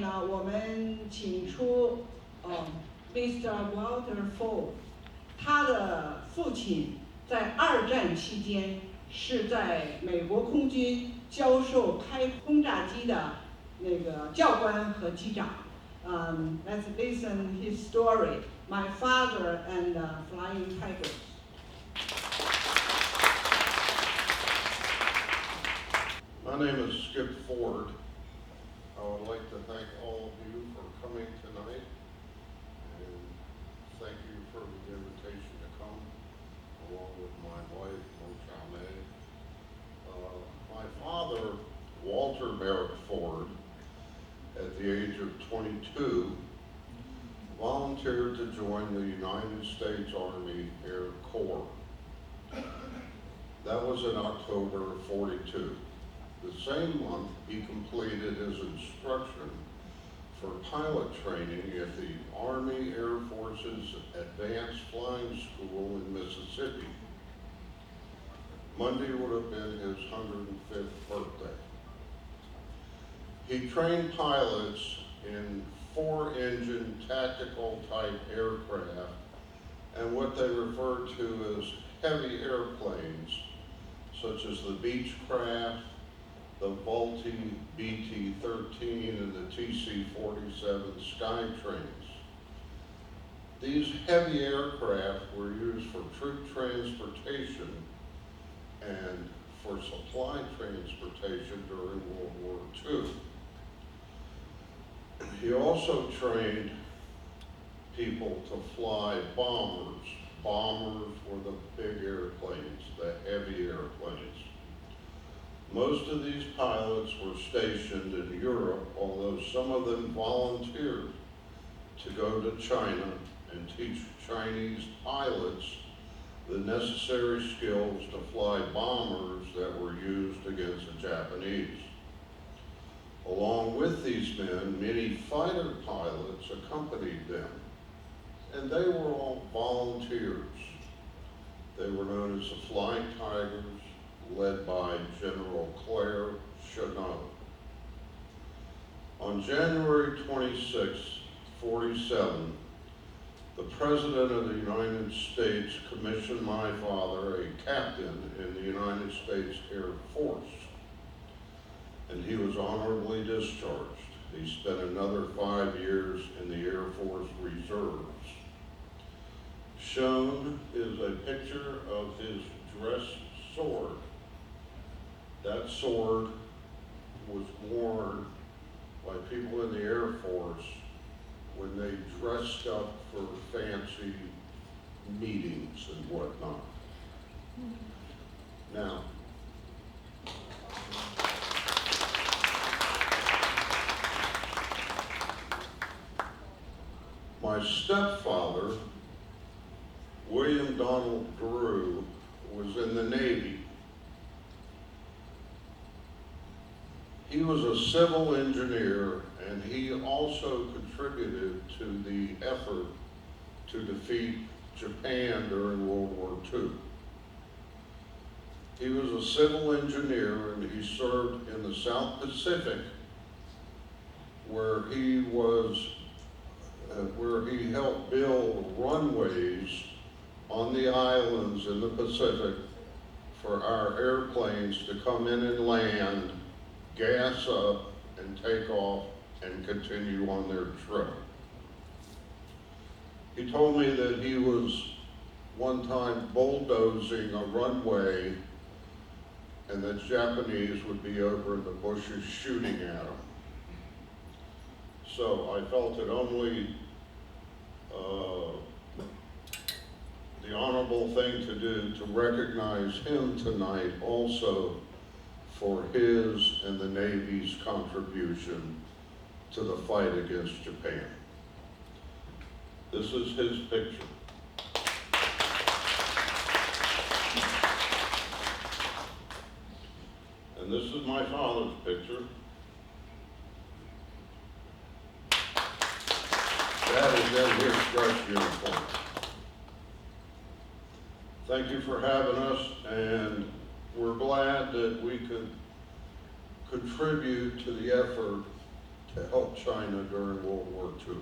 呢，我们请出Mr. Walter Ford， 他的父亲在2战期间是在美国空军教授开轰炸机的那个教官和机长。Let's listen his story. My father and Flying Tigers. My name is Skip Ford. I would like to thank all of you for coming tonight, and thank you for the invitation to come, along with my wife, Mochame. My father, Walter Barrett Ford, at the age of 22, volunteered to join the United States Army Air Corps. That was in October of '42. The same month, he completed his instruction for pilot training at the Army Air Force's Advanced Flying School in Mississippi. Monday would have been his 105th birthday. He trained pilots in 4-engine tactical type aircraft and what they refer to as heavy airplanes, such as the Beechcraft, the Vultee BT-13 and the TC-47 Skytrains. These heavy aircraft were used for troop transportation and for supply transportation during World War II. He also trained people to fly bombers. Bombers were the big airplanes, the heavy airplanes. Most of these pilots were stationed in Europe, although some of them volunteered to go to China and teach Chinese pilots the necessary skills to fly bombers that were used against the Japanese. Along with these men, many fighter pilots accompanied them, and they were all volunteers. They were known as the Flying Tigers, led by General Claire Chennault. On January 26, '47, the President of the United States commissioned my father a captain in the United States Air Force, and he was honorably discharged. He spent another 5 years in the Air Force Reserves. Shown is a picture of his dress sword. That sword was worn by people in the Air Force when they dressed up for fancy meetings and whatnot. Now, my stepfather, William Donald Drew, was in the Navy. He was a civil engineer, and he also contributed to the effort to defeat Japan during World War II. He was a civil engineer, and he served in the South Pacific, where he helped build runways on the islands in the Pacific for our airplanes to come in and land, gas up, and take off and continue on their trip. He told me that he was one time bulldozing a runway and the Japanese would be over in the bushes shooting at him. So I felt it only the honorable thing to do to recognize him tonight also for his and the Navy's contribution to the fight against Japan. This is his picture. And this is my father's picture. That is in his dress uniform. Thank you for having us, and we're glad that we could contribute to the effort to help China during World War II.